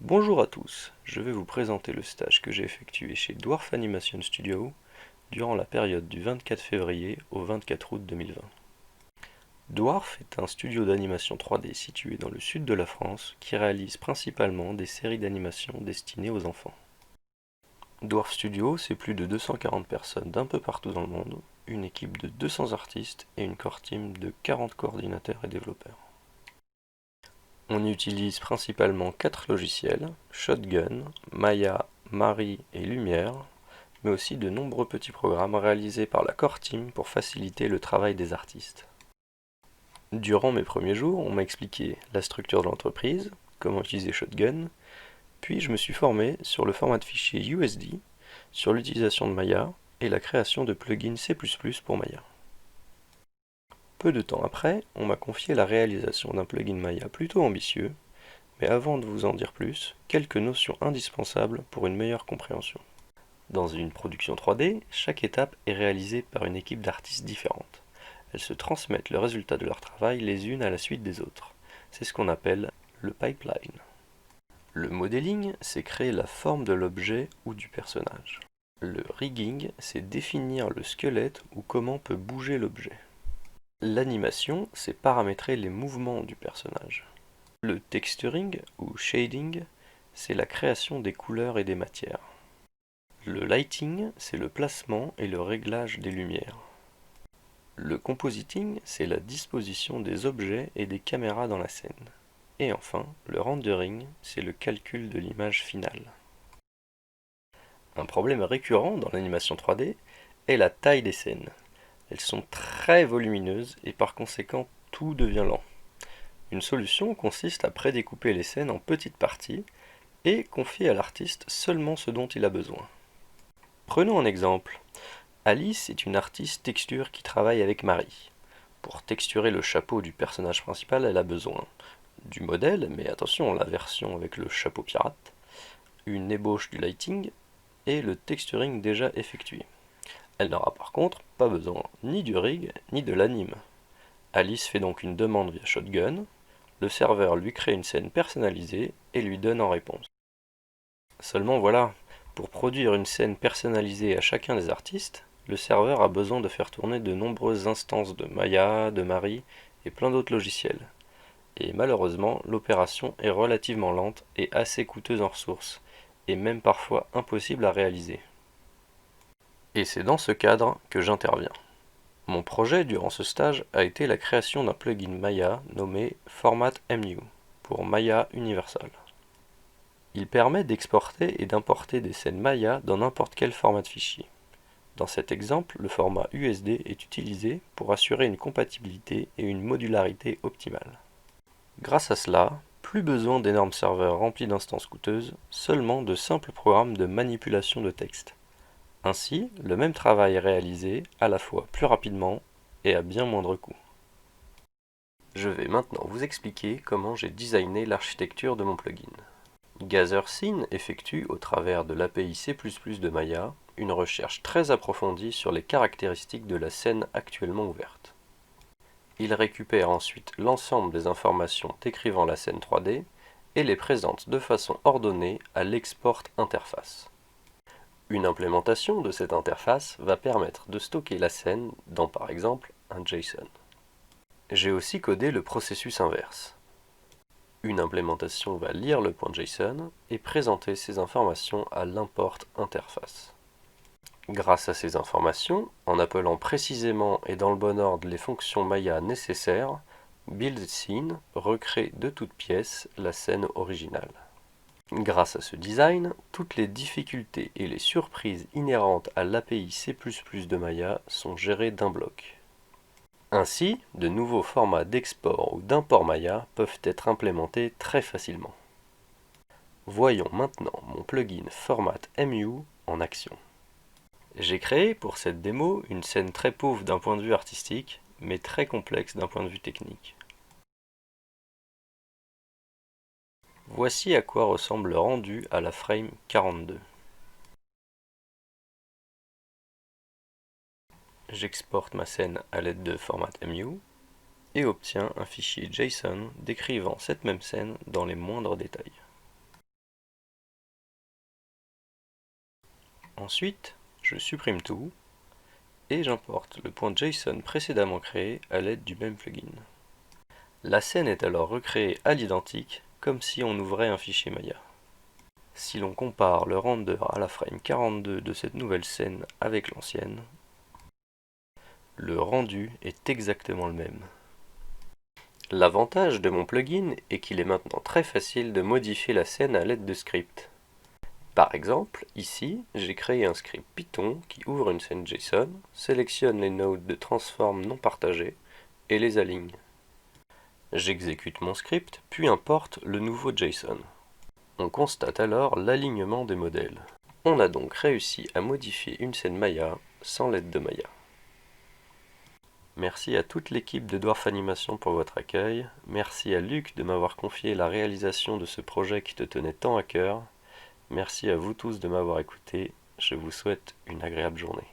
Bonjour à tous, je vais vous présenter le stage que j'ai effectué chez Dwarf Animation Studio durant la période du 24 février au 24 août 2020. Dwarf est un studio d'animation 3D situé dans le sud de la France qui réalise principalement des séries d'animation destinées aux enfants. Dwarf Studio, c'est plus de 240 personnes d'un peu partout dans le monde, une équipe de 200 artistes et une core team de 40 coordinateurs et développeurs. On y utilise principalement 4 logiciels, Shotgun, Maya, Mari et Lumière, mais aussi de nombreux petits programmes réalisés par la core team pour faciliter le travail des artistes. Durant mes premiers jours, on m'a expliqué la structure de l'entreprise, comment utiliser Shotgun, puis je me suis formé sur le format de fichier USD, sur l'utilisation de Maya et la création de plugins C++ pour Maya. Peu de temps après, on m'a confié la réalisation d'un plugin Maya plutôt ambitieux, mais avant de vous en dire plus, quelques notions indispensables pour une meilleure compréhension. Dans une production 3D, chaque étape est réalisée par une équipe d'artistes différentes. Elles se transmettent le résultat de leur travail les unes à la suite des autres. C'est ce qu'on appelle le pipeline. Le modeling, c'est créer la forme de l'objet ou du personnage. Le rigging, c'est définir le squelette ou comment peut bouger l'objet. L'animation, c'est paramétrer les mouvements du personnage. Le texturing ou shading, c'est la création des couleurs et des matières. Le lighting, c'est le placement et le réglage des lumières. Le compositing, c'est la disposition des objets et des caméras dans la scène. Et enfin, le rendering, c'est le calcul de l'image finale. Un problème récurrent dans l'animation 3D est la taille des scènes. Elles sont très volumineuses et par conséquent tout devient lent. Une solution consiste à prédécouper les scènes en petites parties et confier à l'artiste seulement ce dont il a besoin. Prenons un exemple. Alice est une artiste texture qui travaille avec Marie. Pour texturer le chapeau du personnage principal, elle a besoin du modèle, mais attention, la version avec le chapeau pirate, une ébauche du lighting et le texturing déjà effectué. Elle n'aura par contre pas besoin ni du rig ni de l'anime. Alice fait donc une demande via Shotgun, le serveur lui crée une scène personnalisée et lui donne en réponse. Seulement voilà, pour produire une scène personnalisée à chacun des artistes, le serveur a besoin de faire tourner de nombreuses instances de Maya, de Mari et plein d'autres logiciels. Et malheureusement, l'opération est relativement lente et assez coûteuse en ressources, et même parfois impossible à réaliser. Et c'est dans ce cadre que j'interviens. Mon projet durant ce stage a été la création d'un plugin Maya nommé Format MU pour Maya Universal. Il permet d'exporter et d'importer des scènes Maya dans n'importe quel format de fichier. Dans cet exemple, le format USD est utilisé pour assurer une compatibilité et une modularité optimale. Grâce à cela, plus besoin d'énormes serveurs remplis d'instances coûteuses, seulement de simples programmes de manipulation de texte. Ainsi, le même travail est réalisé à la fois plus rapidement et à bien moindre coût. Je vais maintenant vous expliquer comment j'ai designé l'architecture de mon plugin. GatherScene effectue, au travers de l'API C++ de Maya, une recherche très approfondie sur les caractéristiques de la scène actuellement ouverte. Il récupère ensuite l'ensemble des informations décrivant la scène 3D et les présente de façon ordonnée à l'export interface. Une implémentation de cette interface va permettre de stocker la scène dans par exemple un JSON. J'ai aussi codé le processus inverse. Une implémentation va lire le point JSON et présenter ces informations à l'import interface. Grâce à ces informations, en appelant précisément et dans le bon ordre les fonctions Maya nécessaires, BuildScene recrée de toutes pièces la scène originale. Grâce à ce design, toutes les difficultés et les surprises inhérentes à l'API C++ de Maya sont gérées d'un bloc. Ainsi, de nouveaux formats d'export ou d'import Maya peuvent être implémentés très facilement. Voyons maintenant mon plugin Format MU en action. J'ai créé pour cette démo une scène très pauvre d'un point de vue artistique, mais très complexe d'un point de vue technique. Voici à quoi ressemble le rendu à la frame 42. J'exporte ma scène à l'aide de Format MU et obtiens un fichier JSON décrivant cette même scène dans les moindres détails. Ensuite, je supprime tout et j'importe le point JSON précédemment créé à l'aide du même plugin. La scène est alors recréée à l'identique, comme si on ouvrait un fichier Maya. Si l'on compare le render à la frame 42 de cette nouvelle scène avec l'ancienne, le rendu est exactement le même. L'avantage de mon plugin est qu'il est maintenant très facile de modifier la scène à l'aide de scripts. Par exemple, ici, j'ai créé un script Python qui ouvre une scène JSON, sélectionne les nodes de transform non partagés et les aligne. J'exécute mon script, puis importe le nouveau JSON. On constate alors l'alignement des modèles. On a donc réussi à modifier une scène Maya sans l'aide de Maya. Merci à toute l'équipe de Dwarf Animation pour votre accueil. Merci à Luc de m'avoir confié la réalisation de ce projet qui te tenait tant à cœur. Merci à vous tous de m'avoir écouté. Je vous souhaite une agréable journée.